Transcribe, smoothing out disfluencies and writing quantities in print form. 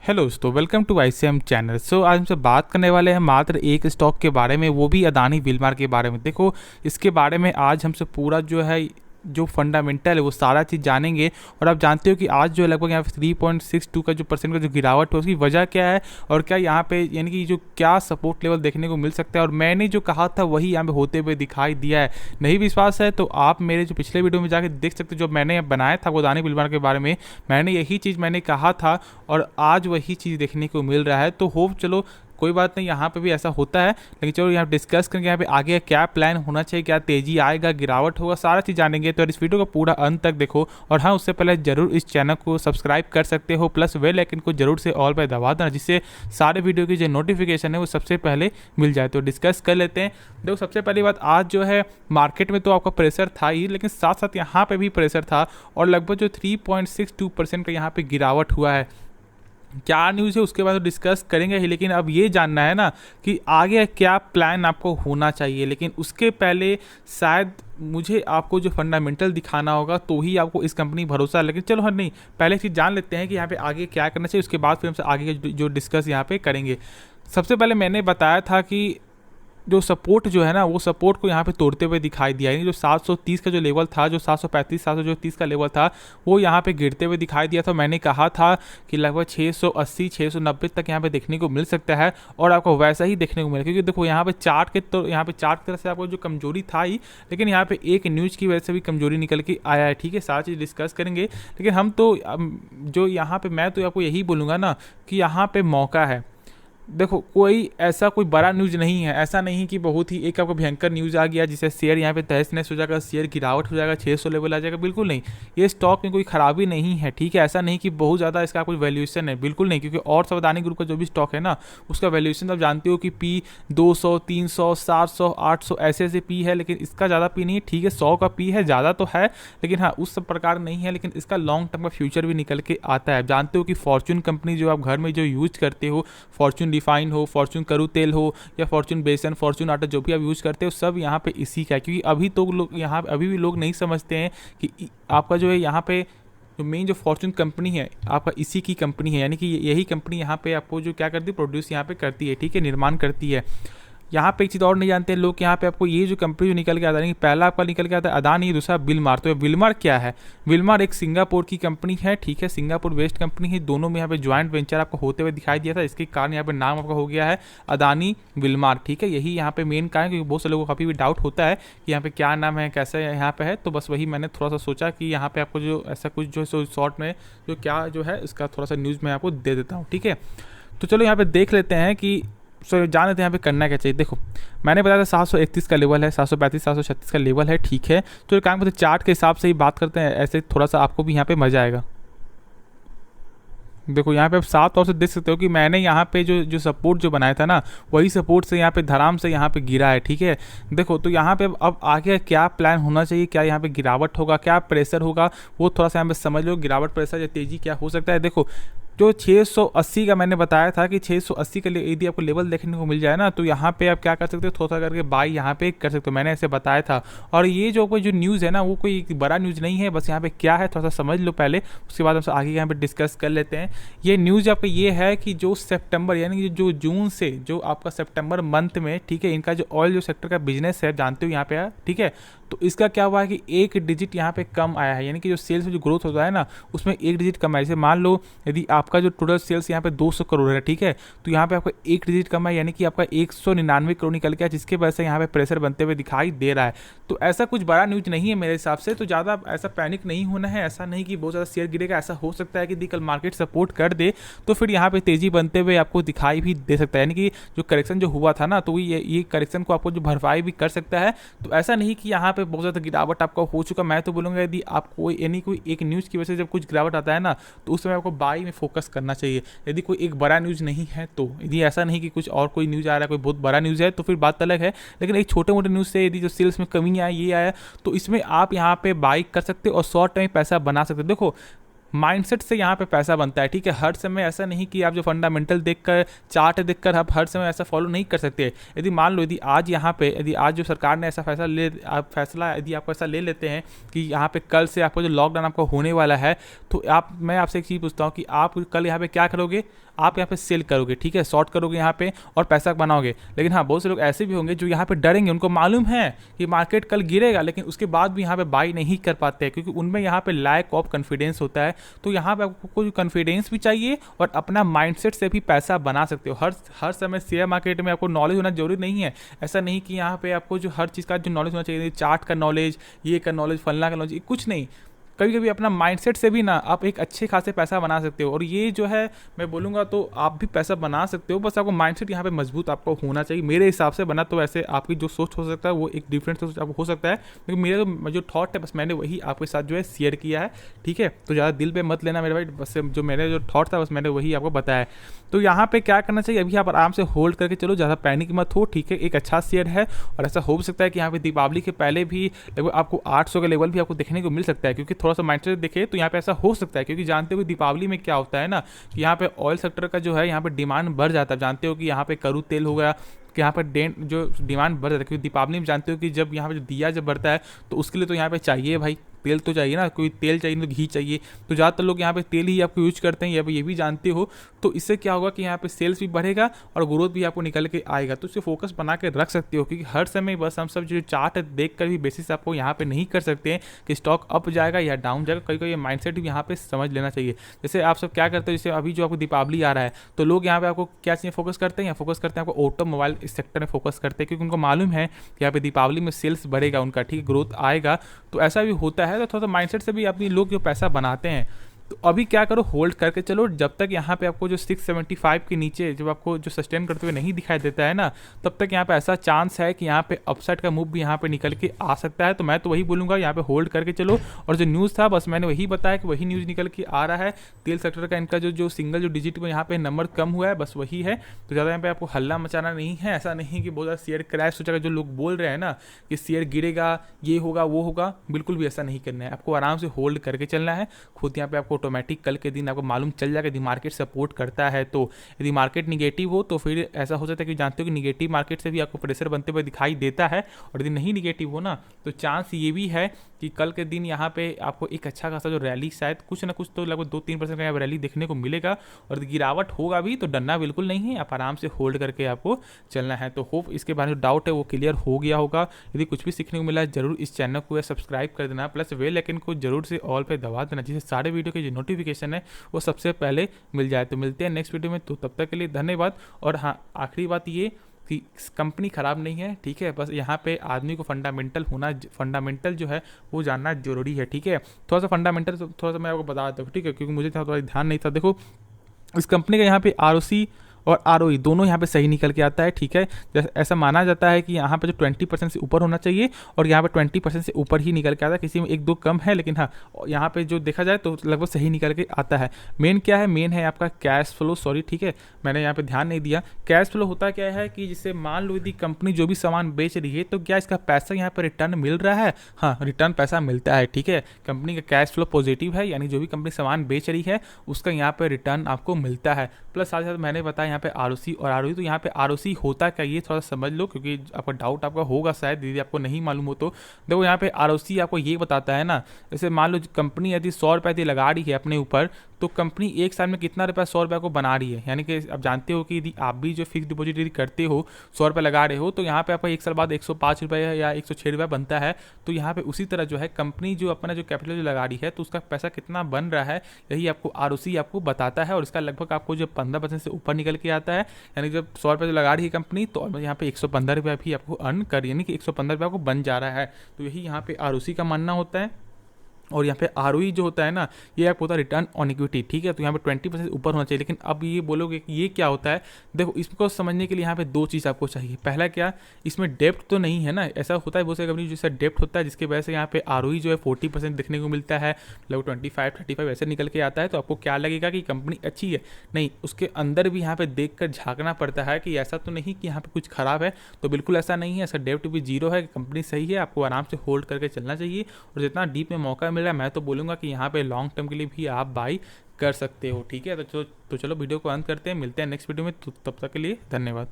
Hello दोस्तों, welcome to ICM channel. आज हमसे बात करने वाले हैं मात्र एक स्टॉक के बारे में, वो भी अदानी विलमार के बारे में। देखो, इसके बारे में आज हमसे पूरा जो फंडामेंटल है वो सारा चीज़ जानेंगे। और आप जानते हो कि आज जो लगभग यहाँ पे 3.62 का जो परसेंट का जो गिरावट है उसकी वजह क्या है, और क्या यहाँ पे यानी कि जो क्या सपोर्ट लेवल देखने को मिल सकता है। और मैंने जो कहा था वही यहाँ पे होते हुए दिखाई दिया है। नहीं विश्वास है तो आप मेरे जो पिछले वीडियो में जाके देख सकते हो, जो मैंने बनाया था वो अदानी विलमार के बारे में। मैंने यही चीज़ मैंने कहा था और आज वही चीज़ देखने को मिल रहा है। तो होप चलो कोई बात नहीं, यहाँ पे भी ऐसा होता है, लेकिन चलो यहाँ डिस्कस करेंगे यहाँ पे आगे क्या प्लान होना चाहिए, क्या तेजी आएगा, गिरावट होगा, सारा चीज़ जानेंगे। तो इस वीडियो को पूरा अंत तक देखो। और हाँ, उससे पहले जरूर इस चैनल को सब्सक्राइब कर सकते हो, प्लस बेल आइकन को जरूर से ऑल पे दबा देना, जिससे सारे वीडियो की जो नोटिफिकेशन है वो सबसे पहले मिल जाए। तो डिस्कस कर लेते हैं। देखो, सबसे पहली बात, आज जो है मार्केट में तो आपका प्रेशर था ही, लेकिन साथ साथ यहाँ पे भी प्रेशर था और लगभग जो 3.62% का यहाँ पे गिरावट हुआ है। क्या न्यूज़ है उसके बाद तो डिस्कस करेंगे ही, लेकिन अब ये जानना है ना कि आगे क्या प्लान आपको होना चाहिए। लेकिन उसके पहले शायद मुझे आपको जो फंडामेंटल दिखाना होगा तो ही आपको इस कंपनी भरोसा है। लेकिन चलो हर नहीं, पहले चीज़ जान लेते हैं कि यहाँ पे आगे क्या करना चाहिए, उसके बाद फिर हमसे आगे जो डिस्कस यहाँ पे करेंगे। सबसे पहले मैंने बताया था कि जो सपोर्ट जो है ना, वो सपोर्ट को यहाँ पे तोड़ते हुए दिखाई दिया। यानी जो 730 का जो लेवल था, जो 735 730 का लेवल था, वो यहाँ पे गिरते हुए दिखाई दिया था। मैंने कहा था कि लगभग 680 690 तक यहाँ पे देखने को मिल सकता है, और आपको वैसा ही देखने को मिला। क्योंकि देखो यहाँ पे चार्ट की तरफ से आपको जो कमजोरी था ही, लेकिन यहाँ पे एक न्यूज़ की वजह से भी कमजोरी निकल के आया है। ठीक है, सारी चीज़ डिस्कस करेंगे। लेकिन हम तो जो यहाँ पे मैं तो आपको यही बोलूँगा ना कि यहाँ पे मौका है। देखो, कोई बड़ा न्यूज़ नहीं है। ऐसा नहीं कि बहुत ही एक आपको भयंकर न्यूज़ आ गया जिससे शेयर यहाँ पे तहस नहस हो जाएगा, शेयर गिरावट हो जाएगा, 600 लेवल आ जाएगा। बिल्कुल नहीं, ये स्टॉक में कोई खराबी नहीं है। ठीक है, ऐसा नहीं कि बहुत ज़्यादा इसका कोई वैल्यूएशन है, बिल्कुल नहीं। क्योंकि और सब अदानी ग्रुप का जो भी स्टॉक है ना, उसका वैल्यूएशन आप जानते हो कि पी 200 300 700 800 ऐसे पी है, लेकिन इसका ज़्यादा पी नहीं है। ठीक है, 100 का पी है, ज़्यादा तो है, लेकिन हाँ उस सब प्रकार नहीं है। लेकिन इसका लॉन्ग टर्म का फ्यूचर भी निकल के आता है। जानते हो कि फॉर्चून कंपनी जो आप घर में जो यूज करते हो, फॉर्चून रिफाइंड हो, फॉर्चून करू तेल हो, या फॉर्चून बेसन, फॉर्चून आटा, जो भी आप यूज करते हो, सब यहाँ पे इसी का है। क्योंकि अभी भी लोग नहीं समझते हैं कि आपका जो है यहाँ पे जो मेन जो फॉर्चून कंपनी है आपका इसी की कंपनी है। यानी कि यही कंपनी यहाँ पे आपको जो क्या करती है, प्रोड्यूस यहाँ पे करती है। ठीक है, निर्माण करती है। यहाँ पे एक चीज़ और नहीं जानते हैं लोग, यहाँ पे आपको ये जो कंपनी जो निकल के आता है, पहला आपका निकल के आता है अदानी, दूसरा विलमार। तो विलमार क्या है? विलमार एक सिंगापुर की कंपनी है। ठीक है, सिंगापुर बेस्ड कंपनी है। दोनों में यहाँ पे ज्वाइंट वेंचर आपको होते हुए दिखाई दिया था, इसके कारण यहाँ पे नाम आपका हो गया है अदानी विलमार। ठीक है, यही यहाँ पे मेन कारण, क्योंकि बहुत से लोगों को काफ़ी भी डाउट होता है कि यहाँ पे क्या नाम है, कैसे यहाँ पे है। तो बस वही मैंने थोड़ा सा सोचा कि यहाँ पे आपको जो ऐसा कुछ जो शॉर्ट में जो क्या जो है इसका थोड़ा सा न्यूज़ मैं आपको दे देता हूँ। ठीक है, तो चलो यहाँ पे देख लेते हैं कि जान लेते हैं यहाँ पे करना क्या चाहिए। देखो, मैंने बताया था 731 का लेवल है, 735 736 का लेवल है। ठीक है, तो काम करते चार्ट के हिसाब से ही बात करते हैं, ऐसे थोड़ा सा आपको भी यहाँ पे मजा आएगा। देखो, यहाँ पे आप साफ तौर से देख सकते हो कि मैंने यहाँ पे जो सपोर्ट जो बनाया था ना, वही सपोर्ट से यहाँ पे धराम से यहाँ पे गिरा है। ठीक है, देखो तो यहाँ पे अब आगे क्या प्लान होना चाहिए, क्या यहाँ पे गिरावट होगा, क्या प्रेशर होगा, वो थोड़ा सा यहाँ पे समझ लो। गिरावट, प्रेशर या तेजी क्या हो सकता है। देखो, जो 680 का मैंने बताया था कि 680 के लिए यदि आपको लेवल देखने को मिल जाए ना, तो यहाँ पे आप क्या कर सकते हो, थोड़ा करके बाई यहाँ पे कर सकते हो। मैंने ऐसे बताया था। और ये जो कोई जो न्यूज़ है ना, वो कोई बड़ा न्यूज़ नहीं है। बस यहाँ पे क्या है थोड़ा सा समझ लो पहले, उसके बाद हम आगे यहाँ पे डिस्कस कर लेते हैं। ये न्यूज़ आपका ये है कि जो सितंबर यानी कि जो जून से जो आपका सितंबर मंथ में, ठीक है, इनका जो ऑयल जो सेक्टर का बिजनेस है, जानते हो यहाँ पे है। ठीक है, तो इसका क्या हुआ है कि एक डिजिट यहाँ पे कम आया है। यानी कि जो सेल्स में जो ग्रोथ होता है ना, उसमें एक डिजिट कम है। जैसे मान लो यदि आपका जो टोटल सेल्स यहाँ पे 200 करोड़ है, ठीक है, तो यहाँ पे आपका एक डिजिट कम है, यानी कि आपका 199 करोड़ निकल गया, जिसके वजह से यहाँ पे प्रेशर बनते हुए दिखाई दे रहा है। तो ऐसा कुछ बड़ा न्यूज़ नहीं है मेरे हिसाब से। तो ज़्यादा ऐसा पैनिक नहीं होना है। ऐसा नहीं कि बहुत ज़्यादा शेयर गिरेगा। ऐसा हो सकता है कि कल मार्केट सपोर्ट कर दे तो फिर यहाँ पे तेजी बनते हुए आपको दिखाई भी दे सकता है। यानी कि जो करेक्शन जो हुआ था ना, तो ये करेक्शन को आपको जो भरपाई भी कर सकता है। तो ऐसा नहीं कि यहाँ पे बहुत ज़्यादा गिरावट आपका हो चुका। मैं तो बोलूँगा यदि आपको यानी कोई एक न्यूज़ की वजह से जब कुछ गिरावट आता है ना, तो उस समय आपको बाई में फोकस करना चाहिए। यदि कोई एक बड़ा न्यूज़ नहीं है तो, यदि ऐसा नहीं कि कुछ और कोई न्यूज़ आ रहा है, कोई बहुत बड़ा न्यूज़ है, तो फिर बात अलग है। लेकिन एक छोटे मोटे न्यूज़ से यदि जो सेल्स में कमी आया, ये आया, तो इसमें आप यहाँ पे बाई कर सकते हो और शॉर्ट टाइम पैसा बना सकते हो। देखो, माइंडसेट से यहाँ पे पैसा बनता है, ठीक है। हर समय ऐसा नहीं कि आप जो फंडामेंटल देखकर, चार्ट देखकर आप हर समय ऐसा फॉलो नहीं कर सकते। यदि मान लो यदि आज यहाँ पे, यदि आज जो सरकार ने ऐसा फैसला यदि आप ऐसा ले लेते हैं कि यहाँ पे कल से आपको जो लॉकडाउन आपको होने वाला है, तो मैं आपसे एक चीज़ पूछता हूँ कि आप कल यहाँ पे क्या करोगे? आप यहाँ पे सेल करोगे, ठीक है, शॉर्ट करोगे यहाँ पे और पैसा बनाओगे। लेकिन हाँ, बहुत से लोग ऐसे भी होंगे जो यहाँ पे डरेंगे, उनको मालूम है कि मार्केट कल गिरेगा, लेकिन उसके बाद भी यहाँ पे बाई नहीं कर पाते हैं, क्योंकि उनमें यहाँ पे लैक ऑफ कॉन्फिडेंस होता है। तो यहाँ पे आपको कोई कॉन्फिडेंस भी चाहिए और अपना माइंडसेट से भी पैसा बना सकते हो। हर समय शेयर मार्केट में आपको नॉलेज होना जरूरी नहीं है। ऐसा नहीं कि यहाँ पे आपको जो हर चीज़ का जो नॉलेज होना चाहिए, चार्ट का नॉलेज, ये का नॉलेज, फलना का नॉलेज, कुछ नहीं। कभी कभी अपना माइंडसेट से भी ना आप एक अच्छे खासे पैसा बना सकते हो। और ये जो है मैं बोलूँगा तो आप भी पैसा बना सकते हो, बस आपको माइंडसेट यहाँ पे मजबूत आपको होना चाहिए मेरे हिसाब से। बना तो वैसे आपकी जो सोच हो सकता है वो एक डिफरेंट सोच आपको हो सकता है, लेकिन मेरे जो थॉट है बस मैंने वही आपके साथ जो है शेयर किया है, ठीक है। तो ज़्यादा दिल पे मत लेना मेरे भाई, बस जो मेरे जो थॉट था बस मैंने वही आपको बताया। तो यहाँ पे क्या करना चाहिए, अभी आप आराम से होल्ड करके चलो, ज़्यादा पैनिक मत हो, ठीक है। एक अच्छा शेयर है और ऐसा हो सकता है कि यहाँ पे दीपावली के पहले भी लगभग आपको 800 का लेवल भी आपको देखने को मिल सकता है, क्योंकि थोड़ा सा माइंडसेट देखे तो यहाँ पे ऐसा हो सकता है। क्योंकि जानते हो कि दीपावली में क्या होता है ना, कि यहाँ पे ऑयल सेक्टर का जो है यहाँ पे डिमांड बढ़ जाता है। जानते हो कि यहाँ पे करू तेल हो गया, कि यहाँ पर जो डिमांड बढ़ जाता है, क्योंकि दीपावली में जानते हो कि जब यहाँ पे दिया जब बढ़ता है तो उसके लिए तो यहाँ पे चाहिए भाई तेल, तो चाहिए ना, कोई तेल चाहिए तो घी चाहिए। तो ज़्यादातर लोग यहाँ पे तेल ही आपको यूज करते हैं, ये भी जानते हो। तो इससे क्या होगा कि यहाँ पे सेल्स भी बढ़ेगा और ग्रोथ भी आपको निकल के आएगा। तो इससे फोकस बना के रख सकते हो, क्योंकि हर समय बस हम सब जो चार्ट देख कर भी बेसिस आपको यहाँ पे नहीं कर सकते हैं कि स्टॉक अप जाएगा या डाउन जाएगा। कई ये माइंडसेट भी यहाँ पे समझ लेना चाहिए। जैसे आप सब क्या करते हो, जैसे अभी जो आपको दीपावली आ रहा है तो लोग यहाँ पे आपको क्या चीज़ें फोकस करते हैं, फोकस करते हैं आपको ऑटोमोबाइल इस सेक्टर में फोकस करते हैं, क्योंकि उनको मालूम है कि यहाँ पे दीपावली में सेल्स बढ़ेगा उनका, ठीक, ग्रोथ आएगा। तो ऐसा भी होता है। तो थोड़ा सा माइंडसेट से भी अपनी लोग जो पैसा बनाते हैं। तो अभी क्या करो, होल्ड करके चलो जब तक यहाँ पे आपको जो 675 के नीचे जब आपको जो सस्टेन करते हुए नहीं दिखाई देता है ना, तब तक यहाँ पे ऐसा चांस है कि यहाँ पे अपसाइड का मूव भी यहाँ पे निकल के आ सकता है। तो मैं तो वही बोलूँगा, यहाँ पे होल्ड करके चलो। और जो न्यूज़ था बस मैंने वही बताया कि वही न्यूज़ निकल के आ रहा है। तेल सेक्टर का इनका जो सिंगल जो डिजिट में यहाँ पे नंबर कम हुआ है, बस वही है। तो ज़्यादा यहाँ पे आपको हल्ला मचाना नहीं है। ऐसा नहीं कि बहुत ज़्यादा शेयर क्रैश हो जाएगा, जो लोग बोल रहे हैं ना कि शेयर गिरेगा, ये होगा वो होगा, बिल्कुल भी ऐसा नहीं करना है। आपको आराम से होल्ड करके चलना है। खुद यहाँ पे आपको ऑटोमेटिक कल के दिन आपको मालूम चल जाएगा यदि मार्केट सपोर्ट करता है। तो यदि मार्केट निगेटिव हो तो फिर ऐसा हो जाता है कि जानते हो कि निगेटिव मार्केट से भी आपको प्रेशर बनते हुए दिखाई देता है। और यदि नहीं निगेटिव हो ना तो चांस ये भी है कि कल के दिन यहाँ पे आपको एक अच्छा खासा जो रैली, शायद कुछ ना कुछ तो लगभग 2-3% का यहाँ रैली देखने को मिलेगा। और गिरावट होगा भी तो डरना बिल्कुल नहीं है, आप आराम से होल्ड करके आपको चलना है। तो होप इसके बारे में डाउट है वो क्लियर हो गया होगा। यदि कुछ भी सीखने को मिला है जरूर इस चैनल को सब्सक्राइब कर देना, प्लस बेल आइकन को जरूर से ऑल पे दबा देना, जिससे सारे वीडियो के जो नोटिफिकेशन है वो सबसे पहले मिल जाए। तो मिलते हैं नेक्स्ट वीडियो में, तो तब तक के लिए धन्यवाद। और हाँ, आखिरी बात ये कि कंपनी ख़राब नहीं है, ठीक है, बस यहाँ पे आदमी को फंडामेंटल जो है वो जानना जरूरी है, ठीक है। थोड़ा सा फंडामेंटल थोड़ा सा मैं आपको बता देता हूँ, ठीक है, क्योंकि मुझे थोड़ा ध्यान नहीं था। देखो इस कंपनी का यहाँ पे ROC और ROE दोनों यहाँ पे सही निकल के आता है, ठीक है। जैसे ऐसा माना जाता है कि यहाँ पे जो 20% से ऊपर होना चाहिए और यहाँ पे 20% से ऊपर ही निकल के आता है। किसी में 1-2 कम है, लेकिन हाँ यहाँ पे जो देखा जाए तो लगभग सही निकल के आता है। मेन क्या है, मेन है आपका कैश फ्लो, सॉरी, ठीक है, मैंने यहाँ पे ध्यान नहीं दिया। कैश फ्लो होता क्या है कि जिससे मान लो यदि कंपनी जो भी सामान बेच रही है तो क्या इसका पैसा यहाँ पर रिटर्न मिल रहा है, हाँ रिटर्न पैसा मिलता है, ठीक है। कंपनी का कैश फ्लो पॉजिटिव है, यानी जो भी कंपनी सामान बेच रही है उसका यहाँ पर रिटर्न आपको मिलता है। प्लस साथ साथ मैंने बताया यहाँ पे ROC और ROE। तो यहाँ पे ROC होता क्या, ये थोड़ा समझ लो, क्योंकि आपका डाउट आपका होगा शायद, दीदी आपको नहीं मालूम हो तो देखो यहाँ पे ROC आपको ये बताता है ना, जैसे मान लो कंपनी यदि 100 रुपये यदि लगा रही है अपने ऊपर, तो कंपनी एक साल में कितना रुपया 100 रुपये को बना रही है। यानी कि आप जानते हो कि यदि आप भी जो फिक्स डिपॉजिट यदि करते हो 100 रुपये लगा रहे हो, तो यहाँ पे आपका एक साल बाद 105 रुपये या 106 रुपये बनता है। तो यहाँ पे उसी तरह जो है कंपनी जो अपना जो कैपिटल जो लगा रही है तो उसका पैसा कितना बन रहा है, यही आपको ROC आपको बताता है। और इसका लगभग आपको जो 15% से ऊपर निकल के आता है, यानी जब 100 रुपये जो लगा रही है कंपनी तो यहाँ पे 115 रुपये भी आपको अर्न कर, यानी कि 115 रुपये आपको बन जा रहा है। तो यही यहाँ पे ROC का मानना होता है। और यहाँ पे ROE जो होता है ना, ये आपको होता है रिटर्न ऑन इक्विटी, ठीक है। तो यहाँ पे 20% ऊपर होना चाहिए। लेकिन अब ये बोलोगे कि ये क्या होता है, देखो इसको समझने के लिए यहाँ पे 2 चीज़ आपको चाहिए। पहला क्या, इसमें डेप्थ तो नहीं है ना, ऐसा होता है बहुत सारी कंपनी जैसे डेप्थ होता है जिसकी वजह से यहाँ पे ROE जो है 40% देखने को मिलता है, लगभग 25-35 ऐसे निकल के आता है। तो आपको क्या लगेगा कि कंपनी अच्छी है, नहीं, उसके अंदर भी यहाँ पे देख कर झाँकना पड़ता है कि ऐसा तो नहीं कि यहाँ पे कुछ खराब है। तो बिल्कुल ऐसा नहीं है, ऐसा डेप्थ भी 0 है, कंपनी सही है, आपको आराम से होल्ड करके चलना चाहिए। और जितना डीप में मौका मिल रहा है, मैं तो बोलूँगा कि यहाँ पे लॉन्ग टर्म के लिए भी आप बाई कर सकते हो। ठीक है, तो चलो वीडियो को अंत करते हैं, मिलते हैं नेक्स्ट वीडियो में, तब तक के लिए धन्यवाद।